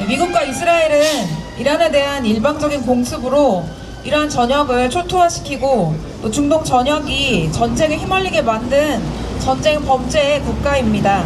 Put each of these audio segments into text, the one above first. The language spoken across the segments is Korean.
미국과 이스라엘은 이란에 대한 일방적인 공습으로 이란 전역을 초토화시키고 또 중동 전역이 전쟁에 휘말리게 만든 전쟁 범죄의 국가입니다.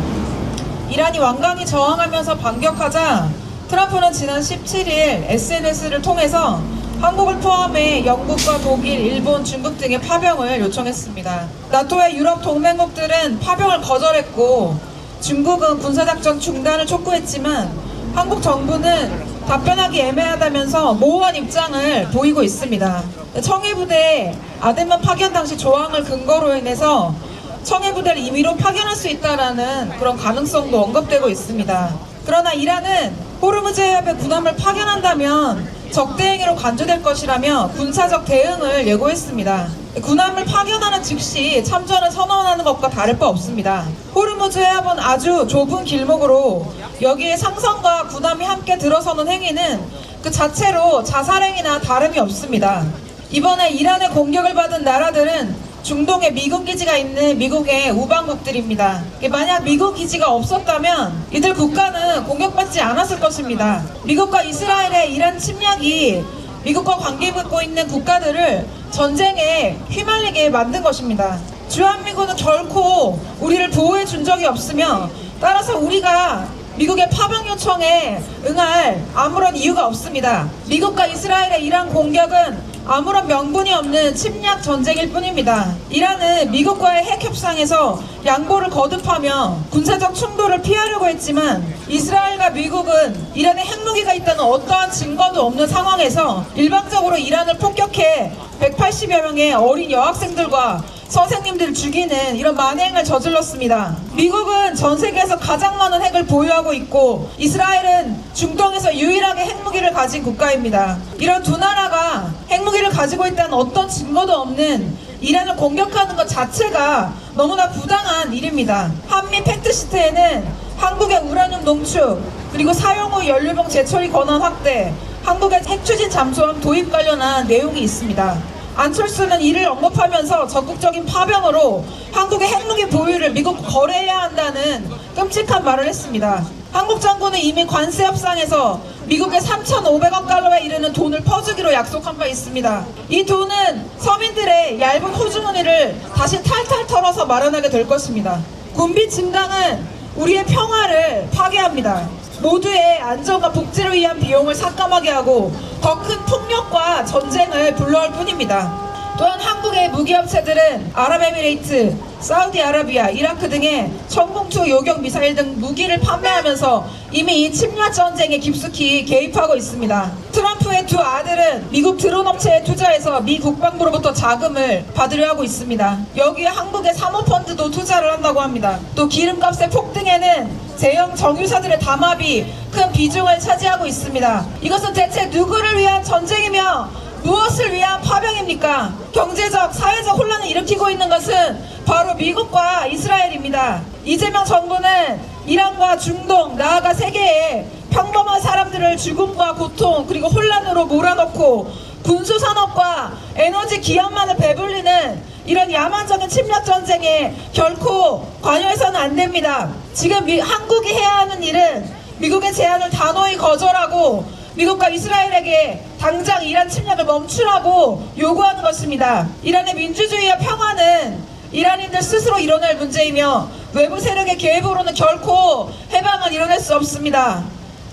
이란이 완강히 저항하면서 반격하자 트럼프는 지난 17일 SNS를 통해서 한국을 포함해 영국과 독일, 일본, 중국 등의 파병을 요청했습니다. 나토의 유럽 동맹국들은 파병을 거절했고 중국은 군사작전 중단을 촉구했지만 한국 정부는 답변하기 애매하다면서 모호한 입장을 보이고 있습니다. 청해부대 아덴만 파견 당시 조항을 근거로 인해서 청해부대를 임의로 파견할 수 있다는 그런 가능성도 언급되고 있습니다. 그러나 이란은 호르무즈 해협에 군함을 파견한다면 적대행위로 간주될 것이라며 군사적 대응을 예고했습니다. 군함을 파견하는 즉시 참전을 선언하는 것과 다를 바 없습니다. 호르무즈 해협은 아주 좁은 길목으로 여기에 상선과 군함이 함께 들어서는 행위는 그 자체로 자살행위나 다름이 없습니다. 이번에 이란의 공격을 받은 나라들은 중동에 미군 기지가 있는 미국의 우방국들입니다. 만약 미국 기지가 없었다면 이들 국가는 공격받지 않았을 것입니다. 미국과 이스라엘의 이란 침략이 미국과 관계 맺고 있는 국가들을 전쟁에 휘말리게 만든 것입니다. 주한미군은 결코 우리를 보호해 준 적이 없으며 따라서 우리가 미국의 파병 요청에 응할 아무런 이유가 없습니다. 미국과 이스라엘의 이란 공격은 아무런 명분이 없는 침략 전쟁일 뿐입니다. 이란은 미국과의 핵 협상에서 양보를 거듭하며 군사적 충돌을 피하려고 했지만 이스라엘과 미국은 이란에 핵무기가 있다는 어떠한 증거도 없는 상황에서 일방적으로 이란을 폭격해 180여 명의 어린 여학생들과 선생님들을 죽이는 이런 만행을 저질렀습니다. 미국은 전 세계에서 가장 많은 핵을 보유하고 있고 이스라엘은 중동에서 유일하게 핵무기를 가진 국가입니다. 이런 두 나라가 핵무기를 가지고 있다는 어떤 증거도 없는 이란을 공격하는 것 자체가 너무나 부당한 일입니다. 한미 팩트시트에는 한국의 우라늄 농축 그리고 사용 후 연료병 재처리 권한 확대, 한국의 핵추진 잠수함 도입 관련한 내용이 있습니다. 안철수는 이를 언급하면서 적극적인 파병으로 한국의 핵무기 보유를 미국과 거래해야 한다는 끔찍한 말을 했습니다. 한국 정부는 이미 관세 협상에서 미국에 3,500억 달러에 이르는 돈을 퍼주기로 약속한 바 있습니다. 이 돈은 서민들의 얇은 호주머니를 다시 탈탈 털어서 마련하게 될 것입니다. 군비 증강은 우리의 평화를 파괴합니다. 모두의 안전과 복지를 위한 비용을 삭감하게 하고 더 큰 폭력과 전쟁을 불러올 뿐입니다. 또한 한국의 무기업체들은 아랍에미레이트, 사우디아라비아, 이라크 등의 천공투 요격 미사일 등 무기를 판매하면서 이미 이 침략 전쟁에 깊숙이 개입하고 있습니다. 트럼프의 두 아들은 미국 드론 업체에 투자해서 미 국방부로부터 자금을 받으려 하고 있습니다. 여기에 한국의 사모펀드도 투자를 한다고 합니다. 또 기름값의 폭등에는 대형 정유사들의 담합이 큰 비중을 차지하고 있습니다. 이것은 대체 누구를 위한 전쟁이며 무엇을 위한 파병입니까? 경제적, 사회적 혼란을 일으키고 있는 것은 바로 미국과 이스라엘입니다. 이재명 정부는 이란과 중동, 나아가 세계에 평범한 사람들을 죽음과 고통 그리고 혼란으로 몰아넣고 군수산업과 에너지 기업만을 배불리는 이런 야만적인 침략 전쟁에 결코 관여해서는 안 됩니다. 지금 한국이 해야 하는 일은 미국의 제안을 단호히 거절하고 미국과 이스라엘에게 당장 이란 침략을 멈추라고 요구하는 것입니다. 이란의 민주주의와 평화는 이란인들 스스로 이뤄낼 문제이며 외부 세력의 개입으로는 결코 해방은 이뤄낼 수 없습니다.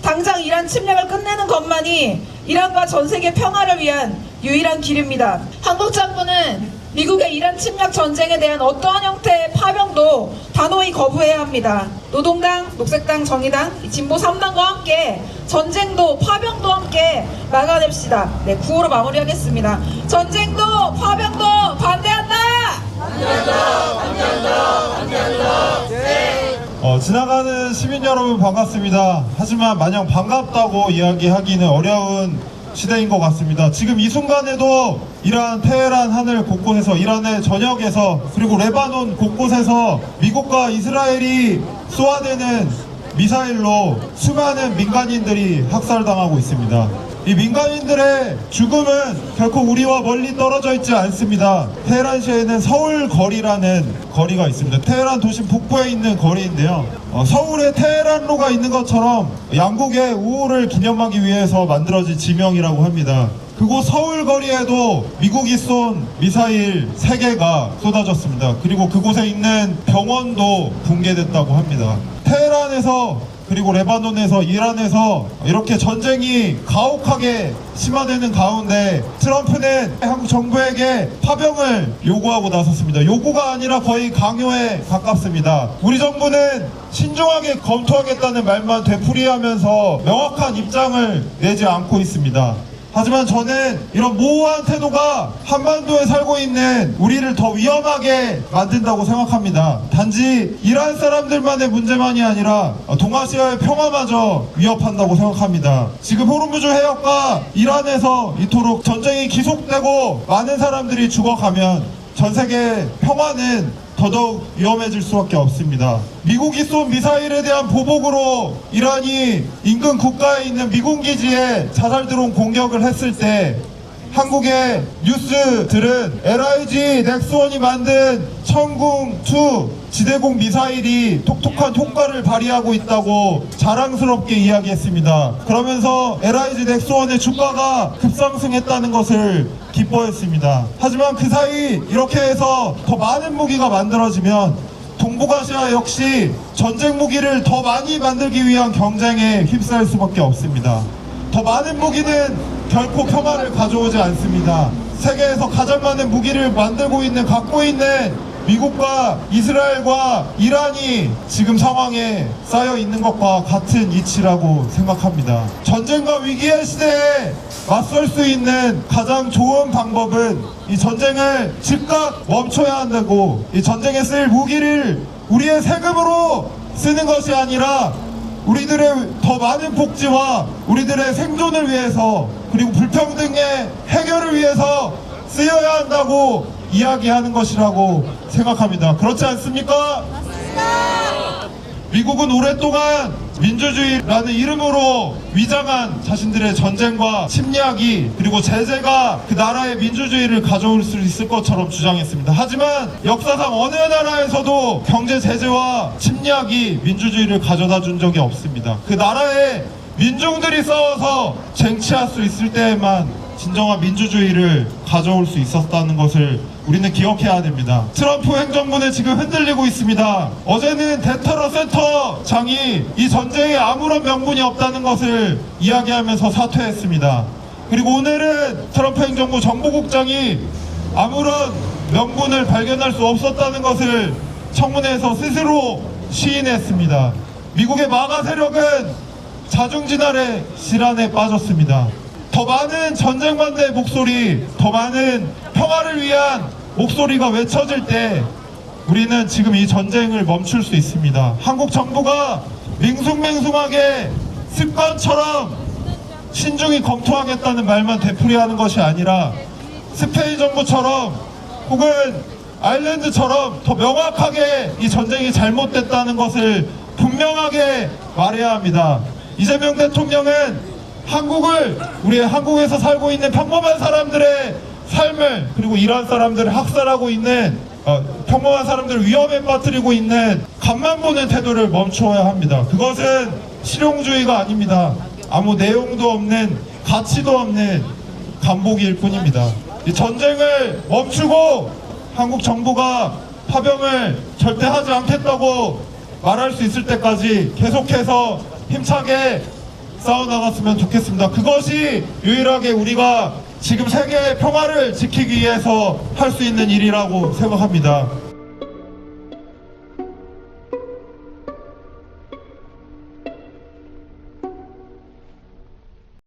당장 이란 침략을 끝내는 것만이 이란과 전 세계 평화를 위한 유일한 길입니다. 한국 정부는 미국의 이란 침략 전쟁에 대한 어떠한 형태의 파병도 단호히 거부해야 합니다. 노동당, 녹색당, 정의당, 진보 3당과 함께 전쟁도 파병도 함께 막아냅시다. 네, 구호로 마무리하겠습니다. 전쟁도 파병도 반대한다! 반대한다! 반대한다! 반대한다! 네. 지나가는 시민 여러분 반갑습니다. 하지만 마냥 반갑다고 이야기하기는 어려운 시대인 것 같습니다. 지금 이 순간에도 이란 테헤란 하늘 곳곳에서, 이란의 전역에서, 그리고 레바논 곳곳에서 미국과 이스라엘이 쏘아대는 미사일로 수많은 민간인들이 학살당하고 있습니다. 이 민간인들의 죽음은 결코 우리와 멀리 떨어져 있지 않습니다. 테헤란시에는 서울 거리라는 거리가 있습니다. 테헤란 도심 북부에 있는 거리인데요. 서울에 테헤란로가 있는 것처럼 양국의 우호를 기념하기 위해서 만들어진 지명이라고 합니다. 그곳 서울 거리에도 미국이 쏜 미사일 3개가 쏟아졌습니다. 그리고 그곳에 있는 병원도 붕괴됐다고 합니다. 테헤란에서 그리고 레바논에서 이란에서 이렇게 전쟁이 가혹하게 심화되는 가운데 트럼프는 한국 정부에게 파병을 요구하고 나섰습니다. 요구가 아니라 거의 강요에 가깝습니다. 우리 정부는 신중하게 검토하겠다는 말만 되풀이하면서 명확한 입장을 내지 않고 있습니다. 하지만 저는 이런 모호한 태도가 한반도에 살고 있는 우리를 더 위험하게 만든다고 생각합니다. 단지 이란 사람들만의 문제만이 아니라 동아시아의 평화마저 위협한다고 생각합니다. 지금 호르무즈 해협과 이란에서 이토록 전쟁이 지속되고 많은 사람들이 죽어가면 전 세계 평화는 더더욱 위험해질 수밖에 없습니다. 미국이 쏜 미사일에 대한 보복으로 이란이 인근 국가에 있는 미군 기지에 자살 드론 공격을 했을 때 한국의 뉴스들은 LIG 넥스원이 만든 천궁2 지대공 미사일이 톡톡한 효과를 발휘하고 있다고 자랑스럽게 이야기했습니다. 그러면서 LIG 넥스원의 주가가 급상승했다는 것을 기뻐했습니다. 하지만 그 사이 이렇게 해서 더 많은 무기가 만들어지면 동북아시아 역시 전쟁 무기를 더 많이 만들기 위한 경쟁에 휩싸일 수밖에 없습니다. 더 많은 무기는 결코 평화를 가져오지 않습니다. 세계에서 가장 많은 무기를 만들고 있는, 갖고 있는 미국과 이스라엘과 이란이 지금 상황에 쌓여 있는 것과 같은 이치라고 생각합니다. 전쟁과 위기의 시대에 맞설 수 있는 가장 좋은 방법은 이 전쟁을 즉각 멈춰야 한다고, 이 전쟁에 쓸 무기를 우리의 세금으로 쓰는 것이 아니라 우리들의 더 많은 복지와 우리들의 생존을 위해서, 그리고 불평등의 해결을 위해서 쓰여야 한다고 이야기하는 것이라고 생각합니다. 그렇지 않습니까? 맞습니다. 미국은 오랫동안 민주주의라는 이름으로 위장한 자신들의 전쟁과 침략이, 그리고 제재가 그 나라의 민주주의를 가져올 수 있을 것처럼 주장했습니다. 하지만 역사상 어느 나라에서도 경제 제재와 침략이 민주주의를 가져다 준 적이 없습니다. 그 나라의 민중들이 싸워서 쟁취할 수 있을 때에만 진정한 민주주의를 가져올 수 있었다는 것을 우리는 기억해야 됩니다. 트럼프 행정부는 지금 흔들리고 있습니다. 어제는 데터러 센터장이 이 전쟁에 아무런 명분이 없다는 것을 이야기하면서 사퇴했습니다. 그리고 오늘은 트럼프 행정부 정보국장이 아무런 명분을 발견할 수 없었다는 것을 청문회에서 스스로 시인했습니다. 미국의 마가 세력은 자중진할의 실안에 빠졌습니다. 더 많은 전쟁 반대의 목소리, 더 많은 평화를 위한 목소리가 외쳐질 때 우리는 지금 이 전쟁을 멈출 수 있습니다. 한국 정부가 맹숭맹숭하게 습관처럼 신중히 검토하겠다는 말만 되풀이하는 것이 아니라 스페인 정부처럼 혹은 아일랜드처럼 더 명확하게 이 전쟁이 잘못됐다는 것을 분명하게 말해야 합니다. 이재명 대통령은 우리 한국에서 살고 있는 평범한 사람들의 삶을, 그리고 이란 사람들을 학살하고 있는 평범한 사람들을 위험에 빠뜨리고 있는 간만 보는 태도를 멈춰야 합니다. 그것은 실용주의가 아닙니다. 아무 내용도 없는, 가치도 없는 간보기일 뿐입니다. 이 전쟁을 멈추고 한국 정부가 파병을 절대 하지 않겠다고 말할 수 있을 때까지 계속해서 힘차게 싸워나갔으면 좋겠습니다. 그것이 유일하게 우리가 지금 세계의 평화를 지키기 위해서 할 수 있는 일이라고 생각합니다.